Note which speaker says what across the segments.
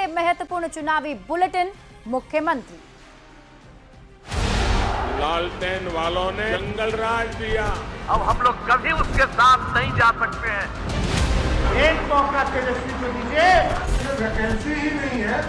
Speaker 1: महत्वपूर्ण चुनावी बुलेटिन। मुख्यमंत्री
Speaker 2: लालटेन वालों ने जंगल राज दिया,
Speaker 3: अब हम लोग कभी उसके साथ नहीं जा सकते हैं।
Speaker 4: एक मौका तेजस्वी को दीजिए, ये वैकेंसी ही नहीं है।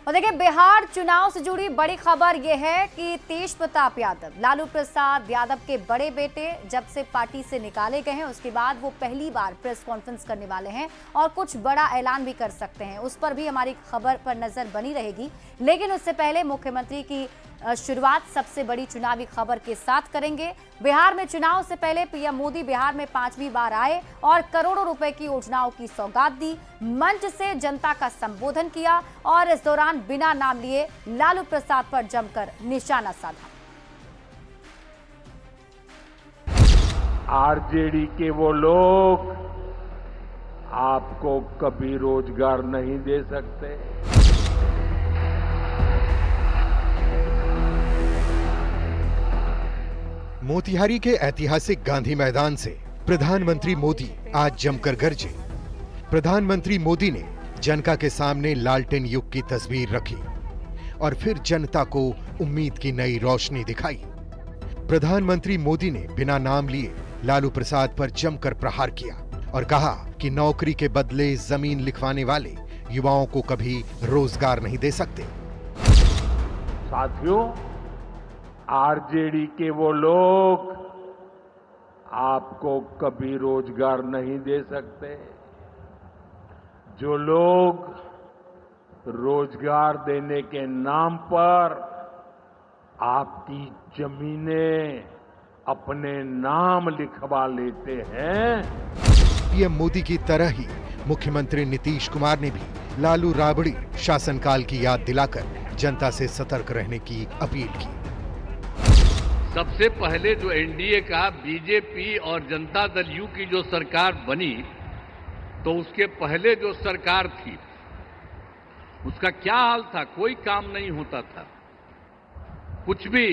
Speaker 1: और देखिए, बिहार चुनाव से जुड़ी बड़ी खबर यह है कि तेज प्रताप यादव, लालू प्रसाद यादव के बड़े बेटे, जब से पार्टी से निकाले गए हैं उसके बाद वो पहली बार प्रेस कॉन्फ्रेंस करने वाले हैं और कुछ बड़ा ऐलान भी कर सकते हैं। उस पर भी हमारी खबर पर नजर बनी रहेगी। लेकिन उससे पहले मुख्यमंत्री की शुरुआत सबसे बड़ी चुनावी खबर के साथ करेंगे। बिहार में चुनाव से पहले पीएम मोदी बिहार में 5वीं बार आए और करोड़ों रुपए की योजनाओं की सौगात दी, मंच से जनता का संबोधन किया और इस दौरान बिना नाम लिए लालू प्रसाद पर जमकर निशाना साधा।
Speaker 2: आरजेडी के वो लोग आपको कभी रोजगार नहीं दे सकते।
Speaker 5: मोतिहारी के ऐतिहासिक गांधी मैदान से प्रधानमंत्री मोदी आज जमकर गरजे। प्रधानमंत्री मोदी ने जनता के सामने लालटेन युग की तस्वीर रखी और फिर जनता को उम्मीद की नई रोशनी दिखाई। प्रधानमंत्री मोदी ने बिना नाम लिए लालू प्रसाद पर जमकर प्रहार किया और कहा कि नौकरी के बदले जमीन लिखवाने वाले युवाओं को कभी रोजगार नहीं दे सकते।
Speaker 2: साथियों, आरजेडी के वो लोग आपको कभी रोजगार नहीं दे सकते। जो लोग रोजगार देने के नाम पर आपकी जमीनें अपने नाम लिखवा लेते हैं।
Speaker 5: पीएम मोदी की तरह ही मुख्यमंत्री नीतीश कुमार ने भी लालू राबड़ी शासनकाल की याद दिलाकर जनता से सतर्क रहने की अपील की।
Speaker 6: सबसे पहले जो एनडीए का बीजेपी और जनता दल यू की जो सरकार बनी, तो उसके पहले जो सरकार थी उसका क्या हाल था? कोई काम नहीं होता था, कुछ भी,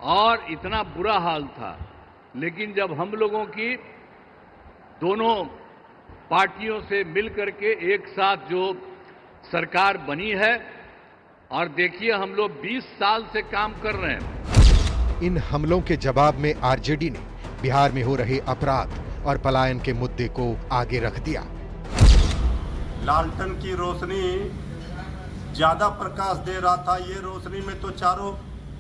Speaker 6: और इतना बुरा हाल था। लेकिन जब हम लोगों की दोनों पार्टियों से मिलकर के एक साथ जो सरकार बनी है, और देखिए हम लोग 20 साल से काम कर रहे हैं।
Speaker 5: इन हमलों के जवाब में आरजेडी ने बिहार में हो रहे अपराध और पलायन के मुद्दे को आगे रख दिया।
Speaker 4: लालटेन की रोशनी ज्यादा प्रकाश दे रहा था। ये रोशनी में तो चारों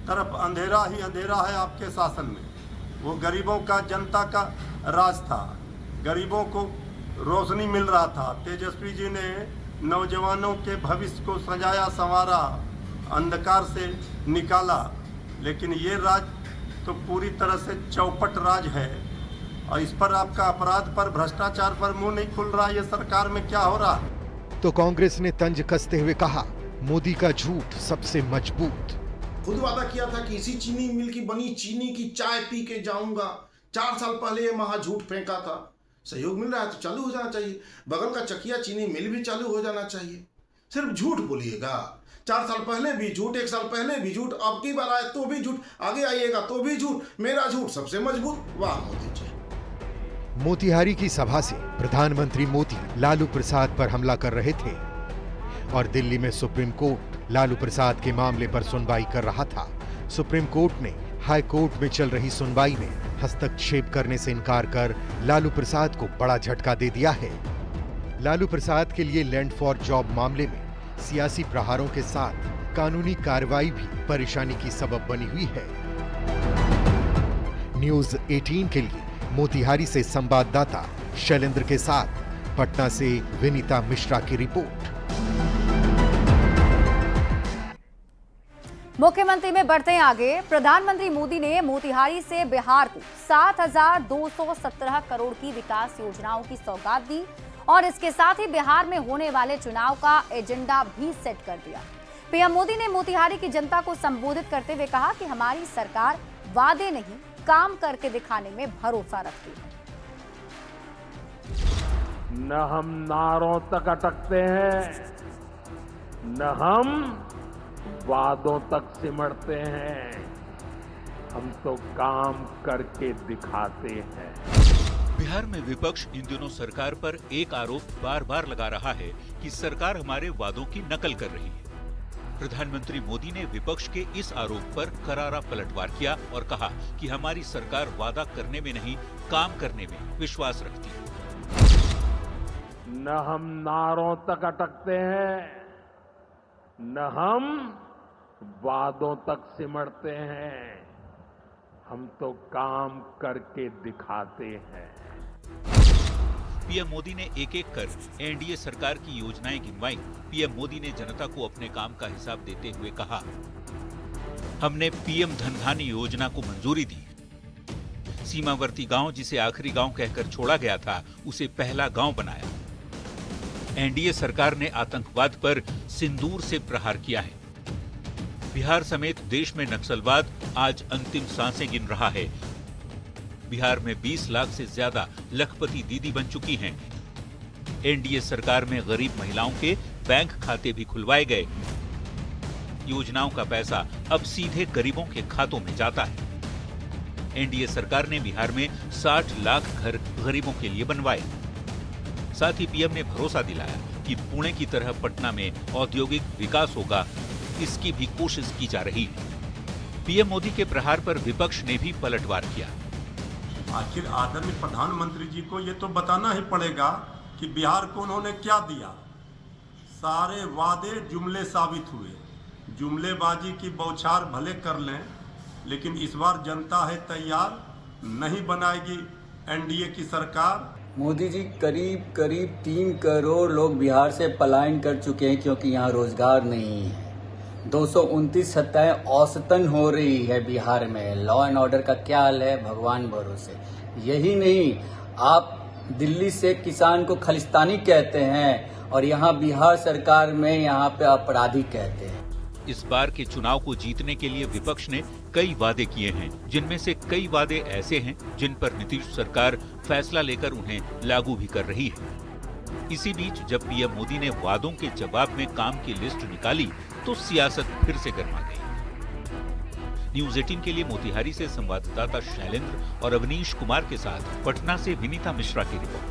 Speaker 4: तरफ अंधेरा ही अंधेरा है आपके शासन में। वो गरीबों का, जनता का राज था। गरीबों को रोशनी मिल रहा था। तेजस्वी जी ने नौजवानों के भविष्य को सजाया संवारा, अंधकार से निकाला। लेकिन ये राज तो पूरी तरह से चौपट राज है और इस पर आपका अपराध पर, भ्रष्टाचार पर मुंह नहीं खुल रहा। ये सरकार में क्या हो रहा है?
Speaker 5: तो कांग्रेस ने तंज कसते हुए कहा, मोदी का झूठ सबसे मजबूत।
Speaker 7: खुद वादा किया था कि इसी चीनी मिल की बनी चीनी की चाय पी के जाऊंगा। 4 साल पहले ये महा झूठ फेंका था। सहयोग मिल रहा है तो चालू हो जाना चाहिए। बगल का चकिया चीनी मिल भी चालू हो जाना चाहिए। सिर्फ झूठ बोलिएगा। 4 साल पहले भी झूठ, 1 साल पहले भी झूठ, अब की बार आए तो भी झूठ, आगे आइएगा तो भी झूठ। मेरा झूठ सबसे मजबूत। वाह मोदी जी।
Speaker 5: मोतिहारी की सभा से प्रधानमंत्री मोदी लालू प्रसाद पर हमला कर रहे थे और दिल्ली में सुप्रीम कोर्ट लालू प्रसाद के मामले पर सुनवाई कर रहा था। सुप्रीम कोर्ट ने हाई कोर्ट में चल रही सुनवाई में हस्तक्षेप करने से इनकार कर लालू प्रसाद को बड़ा झटका दे दिया है। लालू प्रसाद के लिए लैंड फॉर जॉब मामले में सियासी प्रहारों के साथ कानूनी कार्रवाई भी परेशानी की सबब बनी हुई है। न्यूज़ 18 के लिए मोतिहारी से संवाददाता शैलेंद्र के साथ पटना से विनीता मिश्रा की रिपोर्ट।
Speaker 1: मुख्यमंत्री में बढ़ते हैं आगे। प्रधानमंत्री मोदी ने मोतिहारी से बिहार को 7,217 करोड़ की विकास योजनाओं की सौगात दी और इसके साथ ही बिहार में होने वाले चुनाव का एजेंडा भी सेट कर दिया। पीएम मोदी ने मोतिहारी की जनता को संबोधित करते हुए कहा कि हमारी सरकार वादे नहीं, काम करके दिखाने में भरोसा रखती है।
Speaker 2: न हम नारों तक अटकते हैं, न हम वादों तक सिमटते हैं, हम तो काम करके दिखाते हैं।
Speaker 8: बिहार में विपक्ष इन दिनों सरकार पर एक आरोप बार बार लगा रहा है कि सरकार हमारे वादों की नकल कर रही है। प्रधानमंत्री मोदी ने विपक्ष के इस आरोप पर करारा पलटवार किया और कहा कि हमारी सरकार वादा करने में नहीं, काम करने में विश्वास रखती है।
Speaker 2: न हम नारों तक अटकते हैं, न हम वादों तक सिमटते हैं, हम तो काम करके दिखाते हैं।
Speaker 8: पीएम मोदी ने एक एक कर एनडीए सरकार की योजनाएं गिनवाई। पीएम मोदी ने जनता को अपने काम का हिसाब देते हुए कहा, हमने पीएम धनधान्य योजना को मंजूरी दी। सीमावर्ती गांव जिसे आखिरी गांव कहकर छोड़ा गया था, उसे पहला गांव बनाया। एनडीए सरकार ने आतंकवाद पर सिंदूर से प्रहार किया है। बिहार समेत देश में नक्सलवाद आज अंतिम सांसें गिन रहा है। बिहार में 20 लाख से ज्यादा लखपति दीदी बन चुकी हैं। एनडीए सरकार में गरीब महिलाओं के बैंक खाते भी खुलवाए गए। योजनाओं का पैसा अब सीधे गरीबों के खातों में जाता है। एनडीए सरकार ने बिहार में 60 लाख घर गरीबों के लिए बनवाए। साथ ही पीएम ने भरोसा दिलाया कि पुणे की तरह पटना में औद्योगिक विकास होगा, इसकी भी कोशिश की जा रही है। पीएम मोदी के प्रहार पर विपक्ष ने भी पलटवार किया।
Speaker 4: आखिर आदरणीय प्रधानमंत्री जी को ये तो बताना ही पड़ेगा कि बिहार को उन्होंने क्या दिया। सारे वादे जुमले साबित हुए। जुमलेबाजी की बौछार भले कर लें, लेकिन इस बार जनता है तैयार, नहीं बनाएगी एनडीए की सरकार।
Speaker 9: मोदी जी, करीब 3 करोड़ लोग बिहार से पलायन कर चुके हैं क्योंकि यहाँ रोजगार नहीं है। 229 हत्याएं औसतन हो रही है बिहार में। लॉ एंड ऑर्डर का क्या हाल है, भगवान भरोसे। यही नहीं, आप दिल्ली से किसान को खालिस्तानी कहते हैं और यहाँ बिहार सरकार में यहाँ पे अपराधी कहते हैं।
Speaker 8: इस बार के चुनाव को जीतने के लिए विपक्ष ने कई वादे किए हैं, जिनमें से कई वादे ऐसे हैं जिन पर नीतीश सरकार फैसला लेकर उन्हें लागू भी कर रही है। इसी बीच जब पीएम मोदी ने वादों के जवाब में काम की लिस्ट निकाली तो सियासत फिर से गर्मा गई। न्यूज 18 के लिए मोतिहारी से संवाददाता शैलेंद्र और अवनीश कुमार के साथ पटना से विनीता मिश्रा की रिपोर्ट।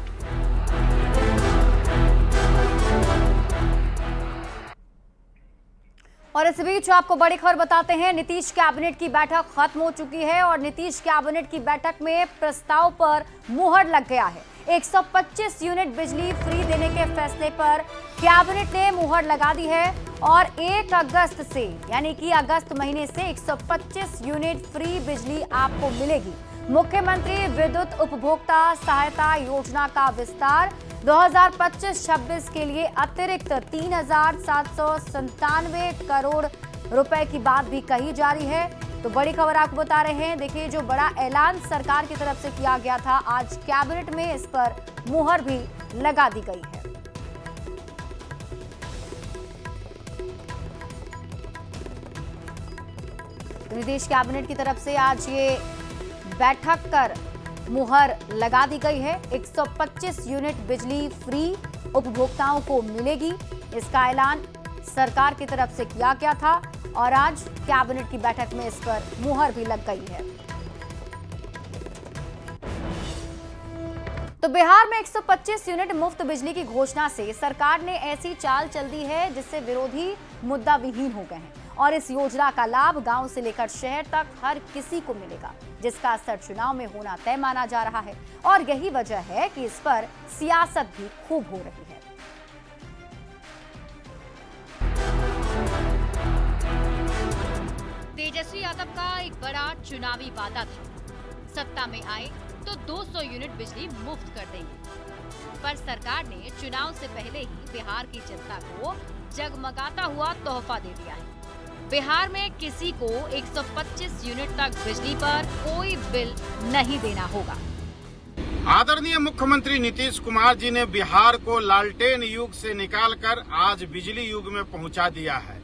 Speaker 1: और इस बीच आपको बड़ी खबर बताते हैं, नीतीश कैबिनेट की बैठक खत्म हो चुकी है और नीतीश कैबिनेट की बैठक में प्रस्ताव पर मुहर लग गया है। 125 यूनिट बिजली फ्री देने के फैसले पर कैबिनेट ने मुहर लगा दी है और 1 अगस्त से यानी कि अगस्त महीने से 125 यूनिट फ्री बिजली आपको मिलेगी। मुख्यमंत्री विद्युत उपभोक्ता सहायता योजना का विस्तार 2025-26 के लिए अतिरिक्त 3,797 करोड़ रुपए की बात भी कही जा रही है। तो बड़ी खबर आपको बता रहे हैं, देखिए जो बड़ा ऐलान सरकार की तरफ से किया गया था, आज कैबिनेट में इस पर मुहर भी लगा दी गई है। नीतीश कैबिनेट की तरफ से आज ये बैठक कर मुहर लगा दी गई है। 125 यूनिट बिजली फ्री उपभोक्ताओं को मिलेगी। इसका ऐलान सरकार की तरफ से किया गया था और आज कैबिनेट की बैठक में इस पर मुहर भी लग गई है। तो बिहार में 125 यूनिट मुफ्त बिजली की घोषणा से सरकार ने ऐसी चाल चल दी है जिससे विरोधी मुद्दा विहीन हो गए हैं और इस योजना का लाभ गांव से लेकर शहर तक हर किसी को मिलेगा, जिसका असर चुनाव में होना तय माना जा रहा है और यही वजह है कि इस पर सियासत भी खूब हो रही है।
Speaker 10: तेजस्वी यादव का एक बड़ा चुनावी वादा था, सत्ता में आए तो 200 यूनिट बिजली मुफ्त कर देंगे, पर सरकार ने चुनाव से पहले ही बिहार की जनता को जगमगाता हुआ तोहफा दे दिया है। बिहार में किसी को 125 यूनिट तक बिजली पर कोई बिल नहीं देना होगा।
Speaker 11: आदरणीय मुख्यमंत्री नीतीश कुमार जी ने बिहार को लालटेन युग से निकालकर आज बिजली युग में पहुंचा दिया है।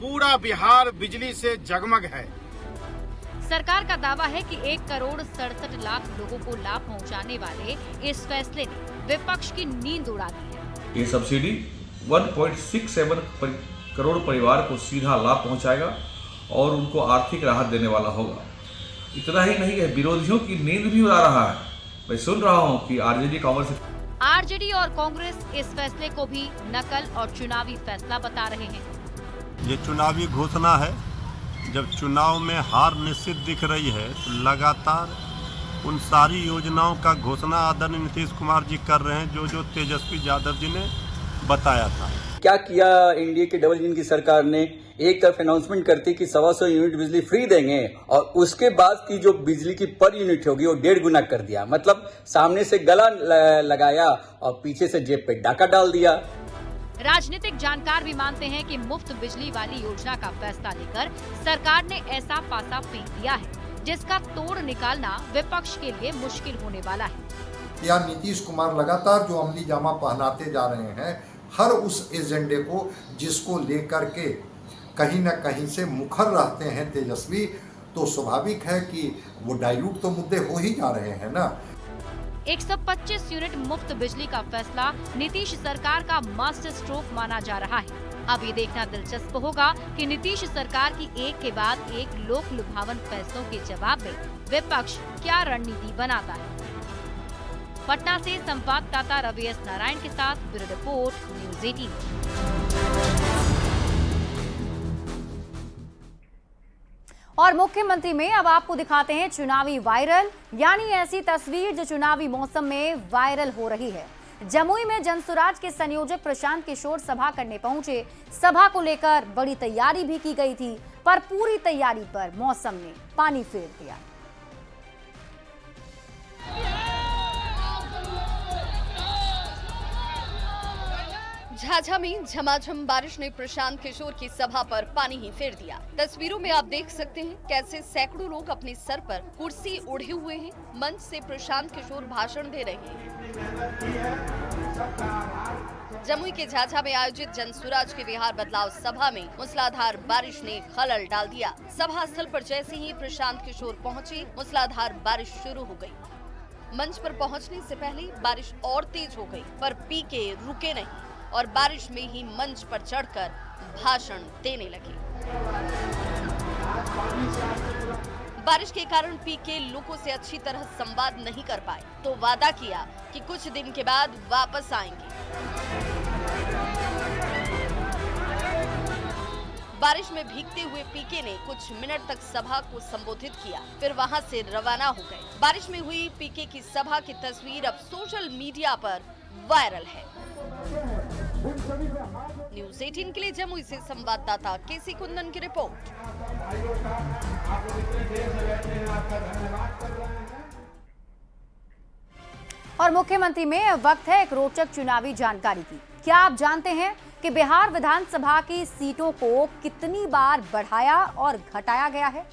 Speaker 11: पूरा बिहार बिजली से जगमग है।
Speaker 10: सरकार का दावा है कि 1,67 लाख लोगों को लाभ पहुंचाने वाले इस फैसले ने विपक्ष की नींद उड़ा दी है।
Speaker 12: ये सब्सिडी 1.67 करोड़ परिवार को सीधा लाभ पहुंचाएगा और उनको आर्थिक राहत देने वाला होगा। इतना ही नहीं है, विरोधियों की नींद भी उड़ा रहा है। मैं सुन रहा हूं कि आरजेडी कांग्रेस
Speaker 10: आरजेडी और कांग्रेस इस फैसले को भी नकल और चुनावी फैसला बता रहे हैं।
Speaker 4: ये चुनावी घोषणा है। जब चुनाव में हार निश्चित दिख रही है तो लगातार उन सारी योजनाओं का घोषणा आदरणीय नीतीश कुमार जी कर रहे हैं जो तेजस्वी यादव जी ने बताया था।
Speaker 9: क्या किया एनडीए के डबल इंजन की सरकार ने? एक तरफ अनाउंसमेंट करती कि 125 यूनिट बिजली फ्री देंगे और उसके बाद की जो बिजली की पर यूनिट होगी वो 1.5 गुना कर दिया। मतलब सामने से गला लगाया और पीछे से जेब पे डाका डाल दिया।
Speaker 10: राजनीतिक जानकार भी मानते हैं कि मुफ्त बिजली वाली योजना का फैसला लेकर सरकार ने ऐसा पासा फेंक दिया है जिसका तोड़ निकालना विपक्ष के लिए मुश्किल होने वाला है।
Speaker 13: या नीतीश कुमार लगातार जो अमली जामा पहनाते जा रहे हैं, हर उस एजेंडे को जिसको लेकर के कहीं न कहीं से मुखर रहते हैं तेजस्वी, तो स्वाभाविक है कि वो डाइल्यूट तो मुद्दे हो ही जा रहे हैं ना।
Speaker 10: 125 यूनिट मुफ्त बिजली का फैसला नीतीश सरकार का मास्टर स्ट्रोक माना जा रहा है। अब ये देखना दिलचस्प होगा कि नीतीश सरकार की एक के बाद एक लोक लुभावन फैसलों के जवाब में विपक्ष क्या रणनीति बनाता है। पटना से संवाददाता रवि एस नारायण के साथ ब्यूरो रिपोर्ट, न्यूज़ 18।
Speaker 1: और मुख्यमंत्री में अब आपको दिखाते हैं चुनावी वायरल, यानी ऐसी तस्वीर जो चुनावी मौसम में वायरल हो रही है। जमुई में जनसुराज के संयोजक प्रशांत किशोर सभा करने पहुंचे। सभा को लेकर बड़ी तैयारी भी की गई थी, पर पूरी तैयारी पर मौसम ने पानी फेर दिया।
Speaker 14: झाझा में झमाझम बारिश ने प्रशांत किशोर की सभा पर पानी ही फेर दिया। तस्वीरों में आप देख सकते हैं कैसे सैकड़ों लोग अपने सर पर कुर्सी ओढ़े हुए हैं। मंच से प्रशांत किशोर भाषण दे रहे हैं। जमुई के झाझा में आयोजित जनसुराज के बिहार बदलाव सभा में मूसलाधार बारिश ने खलल डाल दिया। सभा स्थल पर जैसे ही प्रशांत किशोर पहुंचे, मूसलाधार बारिश शुरू हो गई। मंच पर पहुंचने से पहले बारिश और तेज हो गई, पर पीके रुके नहीं और बारिश में ही मंच पर चढ़कर भाषण देने लगे। बारिश के कारण पीके लोगों से अच्छी तरह संवाद नहीं कर पाए, तो वादा किया कि कुछ दिन के बाद वापस आएंगे। बारिश में भीगते हुए पीके ने कुछ मिनट तक सभा को संबोधित किया, फिर वहां से रवाना हो गए। बारिश में हुई पीके की सभा की तस्वीर अब सोशल मीडिया पर वायरल है। न्यूज़ 18 के लिए जमुई से संवाददाता केसी कुंदन की रिपोर्ट।
Speaker 1: और मुख्यमंत्री में वक्त है एक रोचक चुनावी जानकारी की। क्या आप जानते हैं कि बिहार विधानसभा की सीटों को कितनी बार बढ़ाया और घटाया गया है?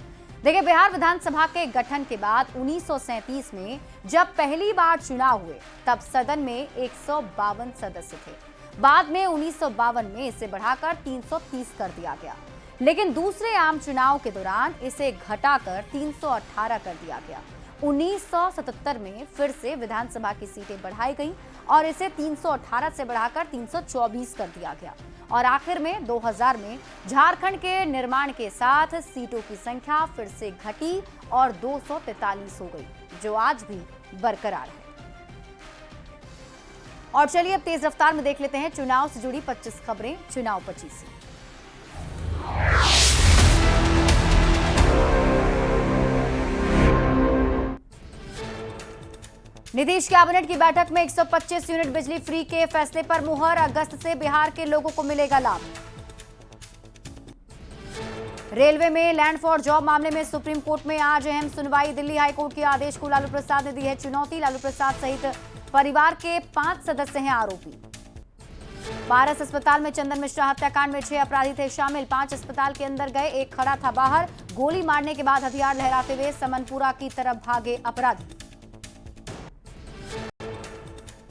Speaker 1: देखिए, बिहार विधानसभा के गठन के बाद 1937 में जब पहली बार चुनाव हुए तब सदन में 152 सदस्य थे। बाद में 1952 में इसे बढ़ाकर 330 कर दिया गया, लेकिन दूसरे आम चुनाव के दौरान इसे घटाकर 318 कर दिया गया। 1977 में फिर से विधानसभा की सीटें बढ़ाई गईं और इसे 318 से बढ़ाकर 324 कर दिया गया और आखिर में 2000 में झारखंड के निर्माण के साथ सीटों की संख्या फिर से घटी और 243 हो गई, जो आज भी बरकरार है। और चलिए अब तेज रफ्तार में देख लेते हैं चुनाव से जुड़ी 25 खबरें चुनाव 25। नीतीश कैबिनेट की बैठक में 125 यूनिट बिजली फ्री के फैसले पर मुहर। अगस्त से बिहार के लोगों को मिलेगा लाभ। रेलवे में लैंड फॉर जॉब मामले में सुप्रीम कोर्ट में आज अहम सुनवाई। दिल्ली हाईकोर्ट के आदेश को लालू प्रसाद ने दी है चुनौती। लालू प्रसाद सहित परिवार के 5 सदस्य हैं आरोपी। पारस अस्पताल में चंदन मिश्रा हत्याकांड में 6 अपराधी थे शामिल। 5 अस्पताल के अंदर गए, एक खड़ा था बाहर। गोली मारने के बाद हथियार लहराते हुए समनपुरा की तरफ भागे अपराधी।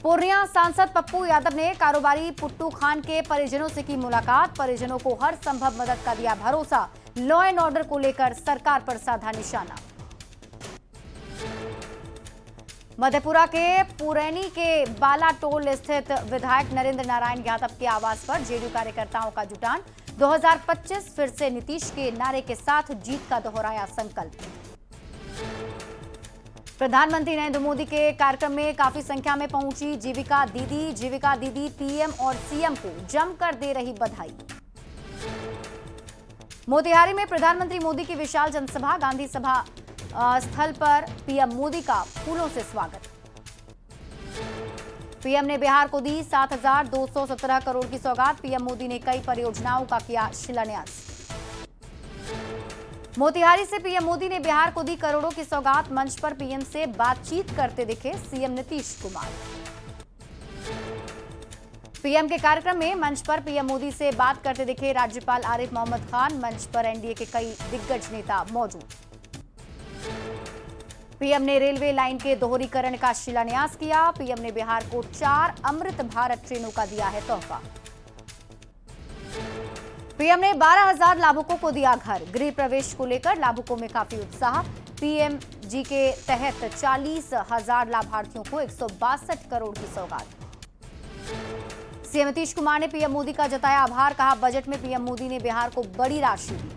Speaker 1: पूर्णिया सांसद पप्पू यादव ने कारोबारी पुट्टू खान के परिजनों से की मुलाकात। परिजनों को हर संभव मदद का दिया भरोसा। लॉ एंड ऑर्डर को लेकर सरकार पर साधा निशाना। मधेपुरा के पुरैनी के बालाटोल स्थित विधायक नरेंद्र नारायण यादव के आवास पर जेडीयू कार्यकर्ताओं का जुटान। 2025 फिर से नीतीश के नारे के साथ जीत का दोहराया संकल्प। प्रधानमंत्री नरेंद्र मोदी के कार्यक्रम में काफी संख्या में पहुंची जीविका दीदी पीएम और सीएम को जमकर दे रही बधाई। मोतिहारी में प्रधानमंत्री मोदी की विशाल जनसभा, गांधी सभा स्थल पर पीएम मोदी का फूलों से स्वागत। पीएम ने बिहार को दी 7,217 करोड़ की सौगात। पीएम मोदी ने कई परियोजनाओं का किया शिलान्यास। मोतिहारी से पीएम मोदी ने बिहार को दी करोड़ों की सौगात। मंच पर पीएम से बातचीत करते दिखे सीएम नीतीश कुमार। पीएम के कार्यक्रम में मंच पर पीएम मोदी से बात करते दिखे राज्यपाल आरिफ मोहम्मद खान। मंच पर एनडीए के कई दिग्गज नेता मौजूद। पीएम ने रेलवे लाइन के दोहरीकरण का शिलान्यास किया। पीएम ने बिहार को 4 अमृत भारत ट्रेनों का दिया है तोहफा। पीएम ने 12,000 लाभुकों को दिया घर। गृह प्रवेश को लेकर लाभुकों में काफी उत्साह। पीएम जी के तहत 40,000 लाभार्थियों को 162 करोड़ की सौगात। सीएम नीतीश कुमार ने पीएम मोदी का जताया आभार। कहा बजट में पीएम मोदी ने बिहार को बड़ी राशि दी।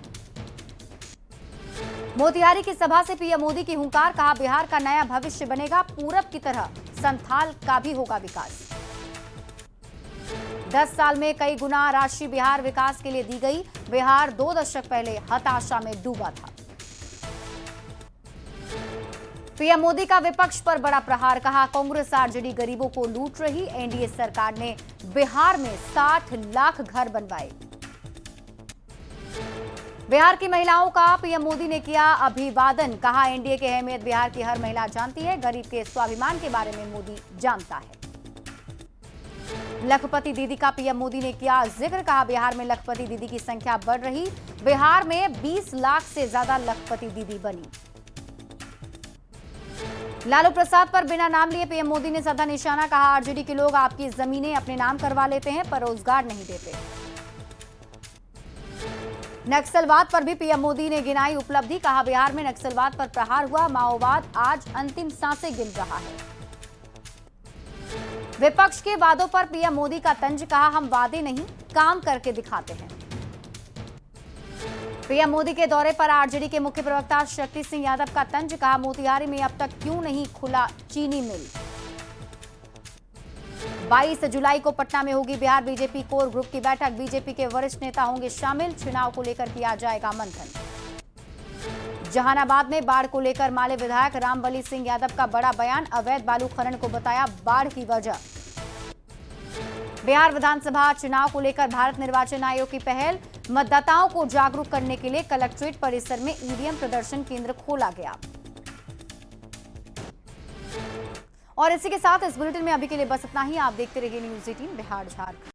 Speaker 1: मोतिहारी की सभा से पीएम मोदी की हुंकार। कहा बिहार का नया भविष्य बनेगा, पूरब की तरह संथाल का भी होगा विकास। 10 साल में कई गुना राशि बिहार विकास के लिए दी गई। बिहार 2 दशक पहले हताशा में डूबा था। पीएम मोदी का विपक्ष पर बड़ा प्रहार। कहा कांग्रेस आरजेडी गरीबों को लूट रही। एनडीए सरकार ने बिहार में 60 लाख घर बनवाए। बिहार की महिलाओं का पीएम मोदी ने किया अभिवादन। कहा एनडीए की अहमियत बिहार की हर महिला जानती है। गरीब के स्वाभिमान के बारे में मोदी जानता है। लखपति दीदी का पीएम मोदी ने किया जिक्र। कहा बिहार में लखपति दीदी की संख्या बढ़ रही। बिहार में 20 लाख से ज्यादा लखपति दीदी बनी। लालू प्रसाद पर बिना नाम लिए पीएम मोदी ने साधा निशाना। कहा आरजेडी के लोग आपकी जमीनें अपने नाम करवा लेते हैं पर रोजगार नहीं देते। नक्सलवाद पर भी पीएम मोदी ने गिनाई उपलब्धि। कहा बिहार में नक्सलवाद पर प्रहार हुआ। माओवाद आज अंतिम सांसें गिन रहा है। विपक्ष के वादों पर पीएम मोदी का तंज। कहा हम वादे नहीं काम करके दिखाते हैं। पीएम मोदी के दौरे पर आरजेडी के मुख्य प्रवक्ता शक्ति सिंह यादव का तंज। कहा मोतिहारी में अब तक क्यों नहीं खुला चीनी मिल। 22 जुलाई को पटना में होगी बिहार बीजेपी कोर ग्रुप की बैठक। बीजेपी के वरिष्ठ नेता होंगे शामिल। चुनाव को लेकर किया जाएगा मंथन। जहानाबाद में बाढ़ को लेकर माले विधायक रामबली सिंह यादव का बड़ा बयान। अवैध बालू खनन को बताया बाढ़ की वजह। बिहार विधानसभा चुनाव को लेकर भारत निर्वाचन आयोग की पहल। मतदाताओं को जागरूक करने के लिए कलेक्ट्रेट परिसर में ईवीएम प्रदर्शन केंद्र खोला गया। और इसी के साथ इस बुलेटिन में अभी के लिए बस इतना ही। आप देखते रहिए न्यूज़ 18 बिहार झारखंड।